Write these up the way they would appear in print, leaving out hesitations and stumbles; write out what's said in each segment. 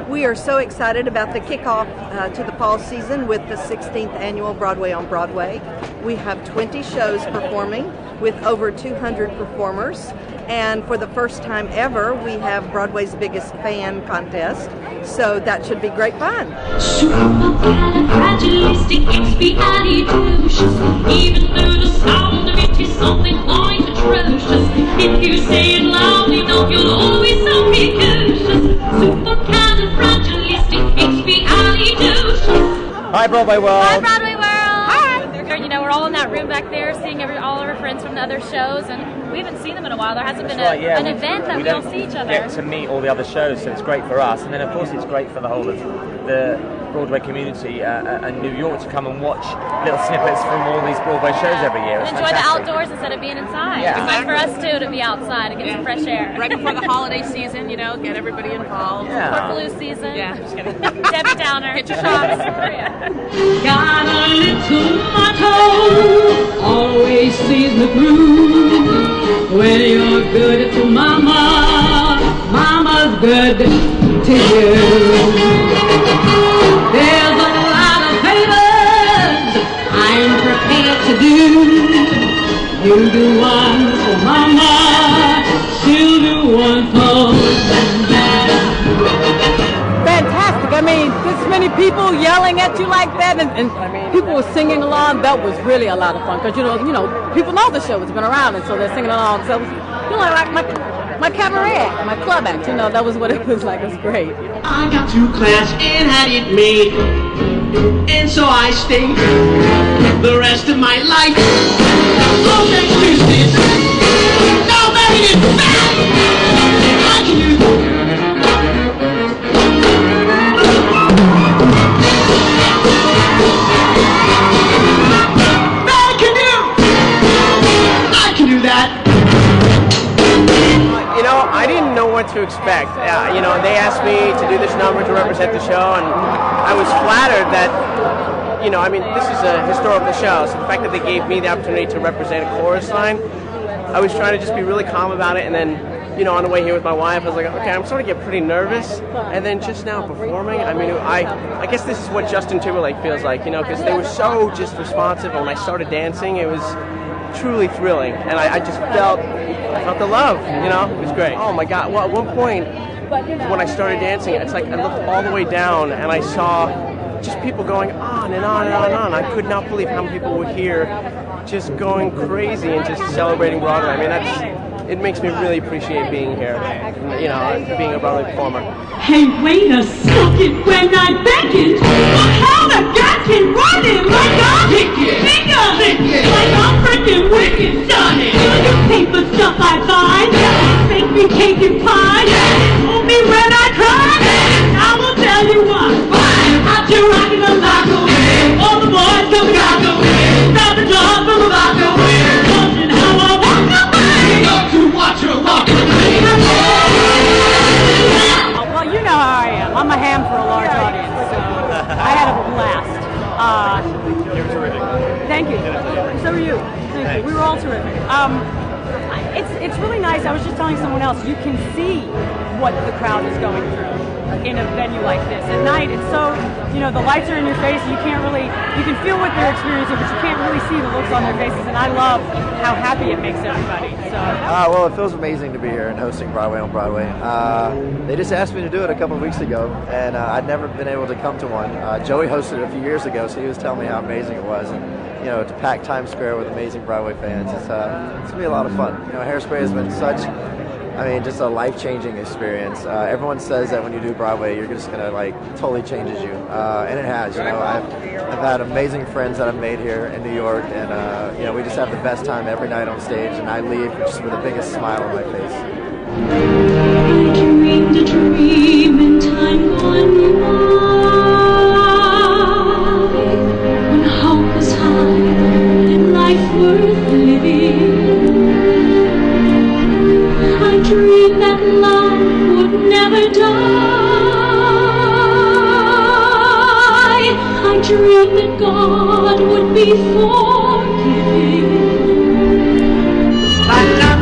We are so excited about the kickoff to the fall season with the 16th Annual Broadway on Broadway. We have 20 shows performing with over 200 performers. And for the first time ever, we have Broadway's biggest fan contest. So that should be great fun. Supercalifragilisticexpialidocious. Even though the sound of it is something quite atrocious. If you say it loud enough, you'll always sound precocious. Supercalifragilisticexpialidocious. Hi, Broadway World. Hi, Broadway World. Hi. You know, we're all in that room back there seeing all of our friends from the other shows, and we haven't seen them in a while. There hasn't been an event that we all see each other. Get to meet all the other shows, so it's great for us. And then, of course, it's great for the whole of the Broadway community and New York to come and watch little snippets from all these Broadway shows every year. It's enjoy the outdoors instead of being inside. Yeah. It's fun for us, too, to be outside and get some fresh air. Right before the holiday season, you know, get everybody involved. Yeah. Flu season. Yeah, just kidding. Debbie Downer. Get your shots. Got a little motto, always sees me through. When you're good to mama, mama's good to you. There's a lot of favors I'm prepared to do. You do one for mama, she'll do one for you. Fantastic. I mean, this many people yelling at you like that, and people were singing along. That was really a lot of fun because you know, people know the show has been around, and so they're singing along. So it was, like my cabaret act, my club act. You know, that was what it was like. It was great. I got to class and had it made, and so I stayed the rest of my life. Oh, thanks to this, nobody is back. I can do. I didn't know what to expect. You know, they asked me to do this number to represent the show, and I was flattered that, you know, I mean, this is a historical show, so the fact that they gave me the opportunity to represent a chorus line, I was trying to just be really calm about it, and then, you know, on the way here with my wife, I was like, okay, I'm starting to get pretty nervous, and then just now performing, I mean, I guess this is what Justin Timberlake feels like, you know, because they were so just responsive, and when I started dancing, it was truly thrilling, and I just felt the love, you know, it was great. Oh my God, well, at one point, when I started dancing, it's like I looked all the way down, and I saw just people going on and on and on and on. I could not believe how many people were here just going crazy and just celebrating Broadway. I mean, it makes me really appreciate being here, you know, being a Broadway performer. Hey, wait a second, when I beckoned, I held a gasket running like a finger, like a freaking wicked Johnny. You paper stuff I buy, make me cake and pie, hold me when I cry, I will tell you what, out you rockin' the lock away, all the boys come rock away, grab the jaws from the lock away, watching how I walk away, love to watch her walk away. Well, you know how I am. I'm a ham for a large audience, so I had a blast. You were terrific. Thank you. So are you. Thank you. We were all terrific. It's really nice. I was just telling someone else, you can see what the crowd is going through in a venue like this. At night, it's so, you know, the lights are in your face, and you can feel what they're experiencing, but you can't really see the looks on their faces, and I love how happy it makes everybody. So. Well, it feels amazing to be here and hosting Broadway on Broadway. They just asked me to do it a couple of weeks ago, and I'd never been able to come to one. Joey hosted it a few years ago, so he was telling me how amazing it was. And, you know, to pack Times Square with amazing Broadway fans, it's going to be a lot of fun. You know, Hairspray has been such, I mean, just a life-changing experience. Everyone says that when you do Broadway, you're just going to, like, totally changes you. And it has, you know. I've had amazing friends that I've made here in New York, and, you know, we just have the best time every night on stage, and I leave just with the biggest smile on my face. I dreamed a dream in time gone by, when hope was high and life worth living. I dreamed that love would never die. I dreamed that God would be forgiving.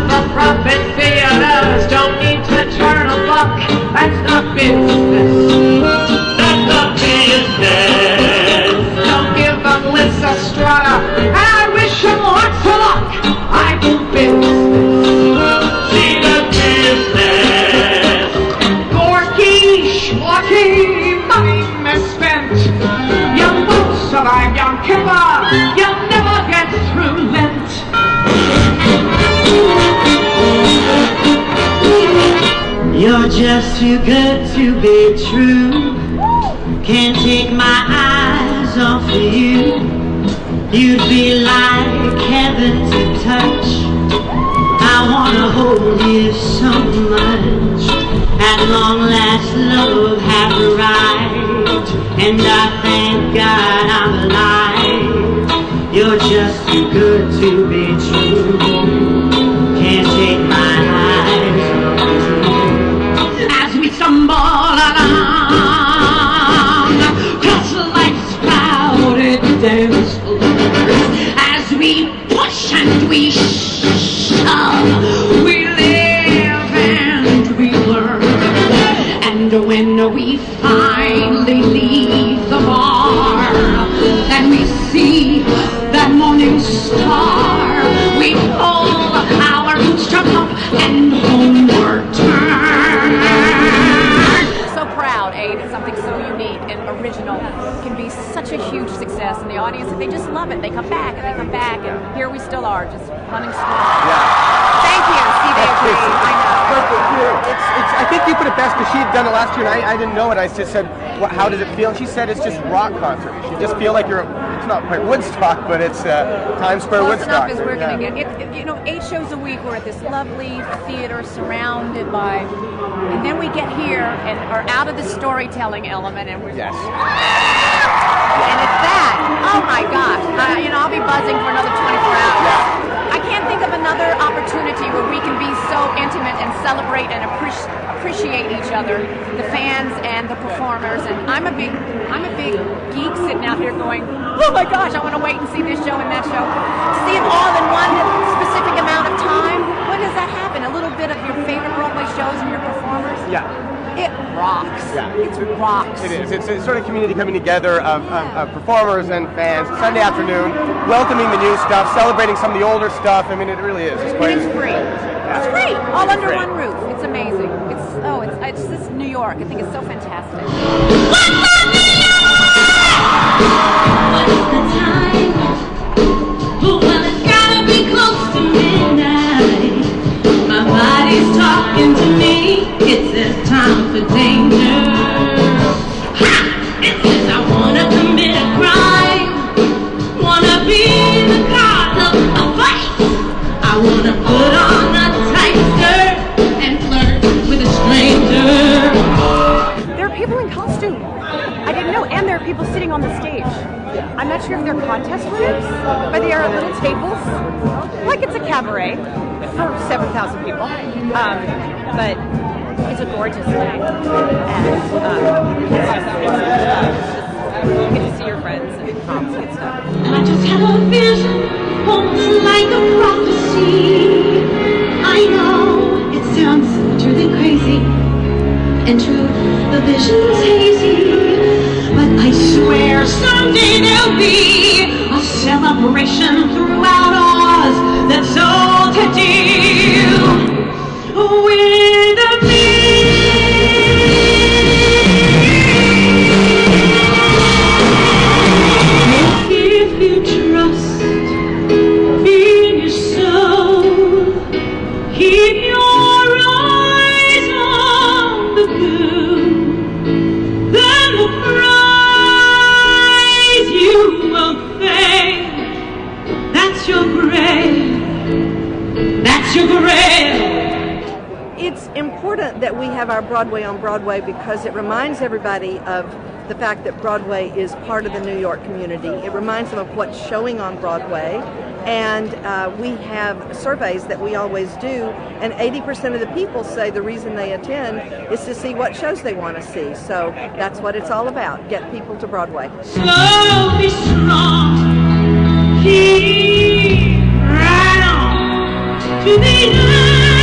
The prophet theaters don't need to turn a buck. That's the business just too good to be true. Can't take my eyes off of you. You'd be like heaven to touch. I wanna hold you so much. At long last love has arrived, and I thank God I'm alive. You're just too good to be true. Can't take my eyes off you. As we stumble along across life's crowded dance floors, as we push and we shove, we live and we learn. And when we finally leave the bar and we see that morning star, we pull our bootstrap up and homeward turn. So proud, that something so unique and original can be such a huge success in the audience, and they just love it. They come back and they come back, and here we still are, just running strong. Yeah. Thank you, Steve Avery. I know. I think you put it best because she had done it last year and I didn't know it. I just said, how does it feel? And she said it's just rock concert. You just feel like it's not quite Woodstock, but it's Times Square Close Woodstock. enough as we're going to get. 8 shows a week, we're at this lovely theater surrounded by, and then we get here and are out of the storytelling element, and we're yes. And it's that. Oh my gosh. I'll be buzzing for another 24 hours. Yeah. I can't think of another opportunity where we can be so intimate and celebrate and appreciate each other, the fans and the performers. And I'm a big geek sitting out here going, oh my gosh, I want to wait and see this show and that show. To see it all in one specific amount of time. When does that happen? A little bit of your favorite Broadway shows and your performers? Yeah. It rocks. Yeah. It rocks. It is. It's a sort of community coming together of performers and fans. Sunday afternoon, welcoming the new stuff, celebrating some of the older stuff. I mean, it really is. It's free. Yeah. It's free. All under one roof. It's amazing. It's this New York. I think it's so fantastic. What's the time? Well, it's gotta be close to midnight. My body's talking to me. It says time for danger. Ha! It says I wanna commit a crime. Wanna be the cause of a fight. I wanna put on a tight skirt and flirt with a stranger. There are people in costume. I didn't know, and there are people sitting on the stage. I'm not sure if they're contest winners, but they are little tables, like it's a cabaret for 7,000 people. But it's a gorgeous thing, and you get to see your friends and proms and stuff. I just had a vision, almost like a prophecy. I know it sounds truly crazy, and true, the vision's hazy. But I swear someday there'll be a celebration throughout Oz that's all to do with me. If you trust in your soul, keep your eyes on the blue, then the prize you will pay. That's your grail. That's your grail. It's important that we have our Broadway on Broadway because it reminds everybody of the fact that Broadway is part of the New York community. It reminds them of what's showing on Broadway, and we have surveys that we always do, and 80% of the people say the reason they attend is to see what shows they want to see. So that's what it's all about, get people to Broadway. Slow, be strong, keep right on to the end.